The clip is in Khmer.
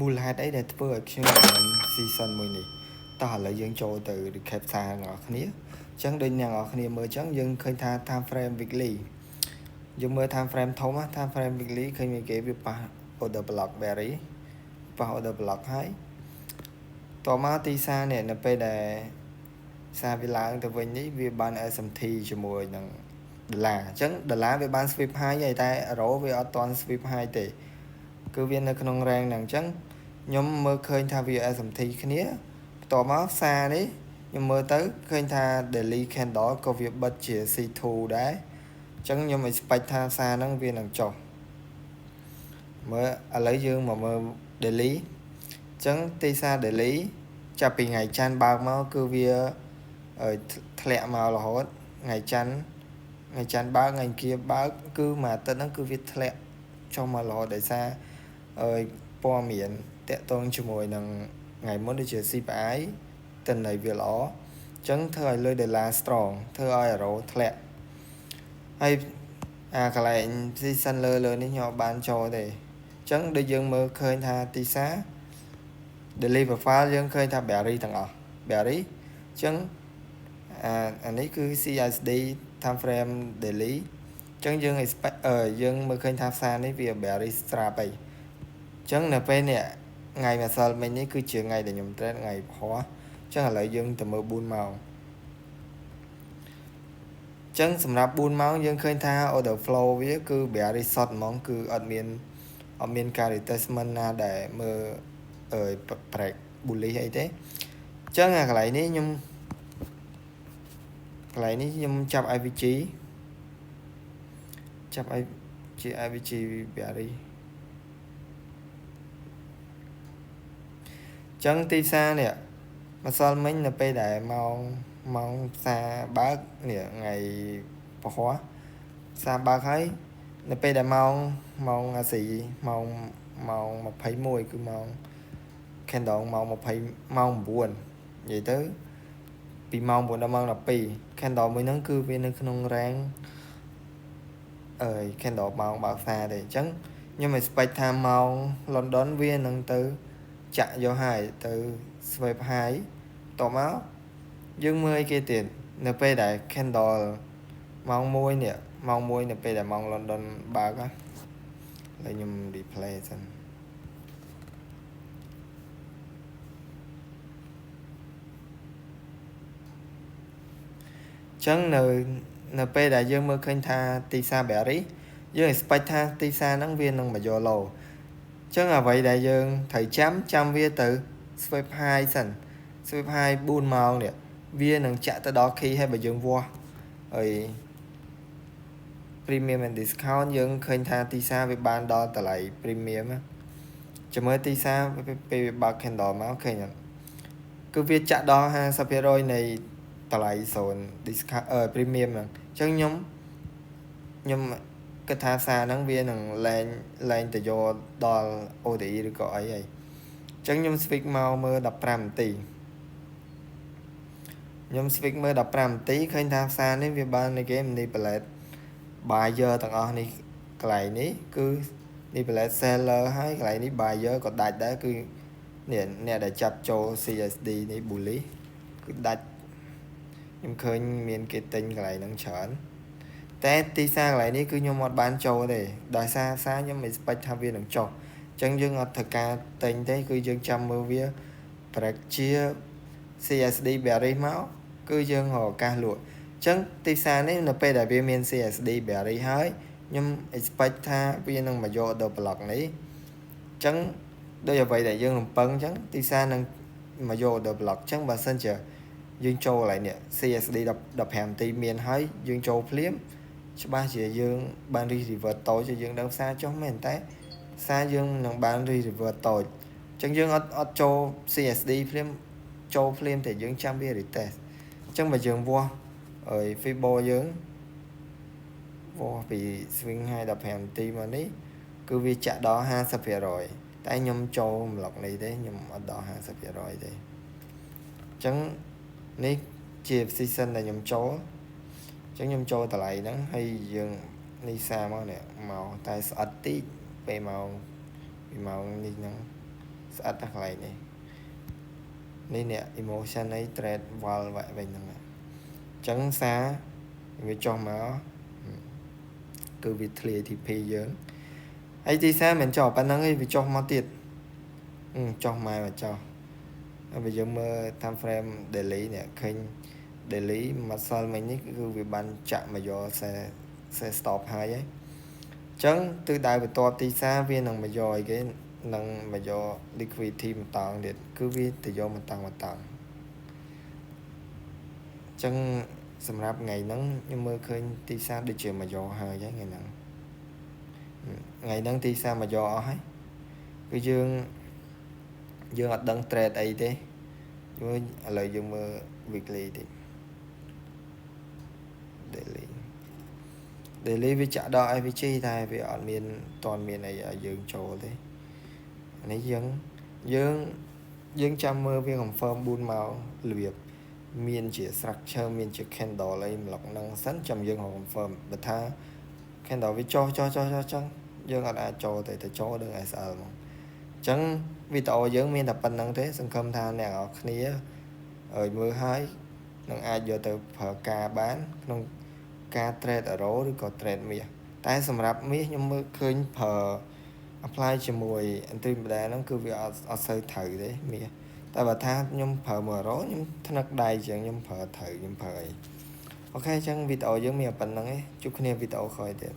មូលហេតុអីដែលធ្វើឲ្យខ្ញុំមិន season មួយនេះតោះឥឡូវយើងចូលទៅ recap សារទាំងអស់គ្នាអញ្ចឹងដូចអ្នកនរគ្នាមើលអញ្ចឹងយើងឃើញថា time frame weekly យើងមើល time frame ធំ time frame weekly ឃើញមានគេវាប៉ះ order block berry ប៉ះ order block ហើយតមកទីសារនេះនៅពេលដែលសារវាឡើងទៅវិញនេះវាបាន SMT ជាមួយនឹងដុល្លារអញ្ចឹងដុល្លារវាបាន sweep high ហើយតែ euro វាអត់ទាន់ sweep high ទេគឺវានៅក្នុង range ហ្នឹងអញ្ចឹងខ្ញុំមើលឃើញថាវា SMT គ្នាបន្ទាប់មកសារនេះខ្ញុំមើលទៅឃើញថា daily candle ក៏វាបិទជា C2 ដែរអញ្ចឹងខ្ញុំ expect ថាសារហ្នឹងវានឹងចុះមើលឥឡូវយើងមកមើល daily អញ្ចឹងទីសារ daily ចាប់ពីថ្ងៃច័ន្ទបើកមកគឺវាធ្លាក់មករហូតថ្ងៃច័ន្ទបើកថ្ងៃអង្គារបើកគឺមួយអាទិត្យហ្នឹងគឺវាធ្លាក់ចុះមករហូតដោយសារព័ត៌មានតាក់ទងជាមួយនឹងថ្ងៃមុនដូចជា CPI ទិន្នន័យវាល្អអញ្ចឹងធ្វើឲ្យលុយដុល្លារ strong ធ្វើឲ្យ euro ធ្លាក់ហើយកន្លែង season លើនេះខ្ញុំអត់បានចូលទេអញ្ចឹងដូចយើងមើលឃើញថាទីសារ daily profile យើងឃើញថា berry ទាំងអស់ berry អញ្ចឹងអានេះគឺ CSD time frame daily អញ្ចឹងយើង expect យើងមើលឃើញថាផ្សារនេះវា berry strap អីអញ្ចឹងនៅពេលនេះថ្ងៃម្សិលមិញនេះគឺជាថ្ងៃដែលខ្ញុំ trade ថ្ងៃព្រោះអញ្ចឹងឥឡូវយើងទៅមើល4ម៉ោងអញ្ចឹងសម្រាប់4ម៉ោងយើងឃើញថា order flow វាគឺ berry short ហ្មងគឺអត់មានការ retracement ណាដែលមើលbreak bullish អីទេអញ្ចឹងកន្លែងនេះខ្ញុំចាប់ IVG ជា IVG berry អញ្ចឹងទីផ្សារនេះម្សិលមិញនៅពេលដែលម៉ោងផ្សារបើកនេះថ្ងៃពហុផ្សារបើកហើយនៅពេលដែលម៉ោងអាស៊ីម៉ោង21គឺម៉ោង candle ម៉ោង20ម៉ោង9និយាយទៅពីម៉ោង9ដល់ម៉ោង12 candle មួយហ្នឹងគឺវានៅក្នុង range candle ម៉ោងបើកផ្សារទេអញ្ចឹងខ្ញុំ expect ថាម៉ោង London វានឹងទៅចាក់យកហើយទៅ sweep high តមកយើងមើលអីគេទៀតនៅពេលដែល candle ម៉ោង1នេះម៉ោង1នៅពេលដែលម៉ោង London បើកហើយខ្ញុំ replay សិនអញ្ចឹងនៅពេលដែលយើងមើលឃើញថាទីផ្សារ berry យើង expect ថាទីផ្សារហ្នឹងវានឹងមកយក low អញ្ចឹងអ្វីដែលយើងត្រូវចាំវាទៅ sweep high សិន sweep high 4ម៉ោងនេះវានឹងចាក់ទៅដល់ key ហើយបើយើងវាស់ហើយ premium and discount យើងឃើញថាទីផ្សារវាបានដល់តម្លៃ premium ចាំមើលទីផ្សារពេលវាបើក candle មកឃើញអត់គឺវាចាក់ដល់ 50% នៃតម្លៃ zone discount premium ហ្នឹងអញ្ចឹងខ្ញុំគិតថាសារហ្នឹងវានឹងលែងទៅយកដល់ ODE ឬក៏អីហើយអញ្ចឹងខ្ញុំ switch មកមើល15នាទីខ្ញុំ switch មើល15នាទីឃើញថាផ្សារនេះវាបាននៃគេ manipulate buyer ទាំងអស់នេះកន្លែងនេះគឺ manipulate seller ហើយកន្លែងនេះ buyer ក៏ដាច់ដែរគឺនេះអ្នកដែលចាប់ចូល CSD នេះ bullish គឺដាច់ខ្ញុំឃើញមានគេទិញកន្លែងហ្នឹងច្រើនតែទីផ្សារកន្លែងនេះគឺខ្ញុំអត់បានចូលទេដោយសារខ្ញុំ expect ថាវានឹងចុះអញ្ចឹងយើងអត់ត្រូវការទិញទេគឺយើងចាំមើលវា break ជា CSD bearish មកគឺយើងរកឱកាសលក់អញ្ចឹងទីផ្សារនេះនៅពេលដែលវាមាន CSD bearish ហើយខ្ញុំ expect ថាវានឹងមកយក order block នេះអញ្ចឹងដោយអ្វីដែលយើងរំពឹងអញ្ចឹងទីផ្សារនឹងមកយក order block អញ្ចឹងបើសិនជាយើងចូលកន្លែងនេះ CSD 15នាទីមានហើយយើងចូលភ្លាមច្បាស់ជាយើងបាន revert តូចយើងដឹងផ្សារចុះមែនតែផ្សារយើងនឹងបាន revert តូចអញ្ចឹងយើងអត់ចូល CSD ភ្លាមចូលភ្លាមតែយើងចាំវា retest អញ្ចឹងបើយើងវាស់Fibo យើងវាស់ពី swing high 15នាទីមកនេះគឺវាចាក់ដល់ 50% តែខ្ញុំចូល block នេះទេខ្ញុំអត់ដល់ 50% ទេអញ្ចឹងនេះជា season ដែលខ្ញុំចូលអញ្ចឹងខ្ញុំចូលតម្លៃហ្នឹងហើយយើងនេះសារមកនេះមកតែស្អិតតិចពេលម៉ោងនេះហ្នឹង ស្អិតតែកន្លែងនេះនេះអ្នក emotion នៃ trade wall វិញហ្នឹងអញ្ចឹងសារវាចុះមកគឺវាធ្លាយ TP យើងហើយទីសារមិនចុះប៉ុណ្្នឹងឯងវាចុះមកទៀតចុះមកចុះហើយបើយើងមើល time frame daily នេះឃើញ daily muscle មិញនេះគឺវាបានចាក់មកយកខ្សែ stop ហើយអញ្ចឹងទិសដៅបន្ទាប់ទីសារវានឹងមកយកអីគេនឹងមកយក liquidity បន្តទៀតគឺវាទៅយកបន្តអញ្ចឹងសម្រាប់ថ្ងៃហ្នឹងខ្ញុំមើលឃើញទីសារដូចជាមកយកហើយថ្ងៃហ្នឹងទីសារមកយកអស់ហើយគឺយើងអត់ដឹង trade អីទេឥឡូវយើងមើល weekly តិច daily វាចាក់ដល់ FVG តែវាអត់មានតន់មានអីឲ្យយើងចូលទេនេះយើងចាំមើលវា confirm 4ម៉ោងរបៀបមានជា structure មានជា candle អីម្លឹកហ្នឹងសិនចាំយើង confirm បើថា candle វាចុះចឹងយើងអត់អាចចូលទេទៅចូលដល់ SL ហ្មងអញ្ចឹងវីដេអូយើងមានតែប៉ុណ្្នឹងទេសង្ឃឹមថាអ្នកនរគ្នាមើលហើយនឹងអាចយកទៅប្រើការបានក្នុងការ trade arrow ឬក៏ trade មាសតែសម្រាប់មាសខ្ញុំមើលឃើញប្រើ apply ជាមួយ entry model ហ្នឹងគឺវាអត់សូវត្រូវទេមាសតែបើថាខ្ញុំប្រើមួយ arrow ខ្ញុំថ្នឹកដៃជាងខ្ញុំប្រើត្រូវខ្ញុំប្រើអីអូខេអញ្ចឹងវីដេអូយើងមានប៉ុណ្្នឹងឯងជួបគ្នាវីដេអូក្រោយទៀត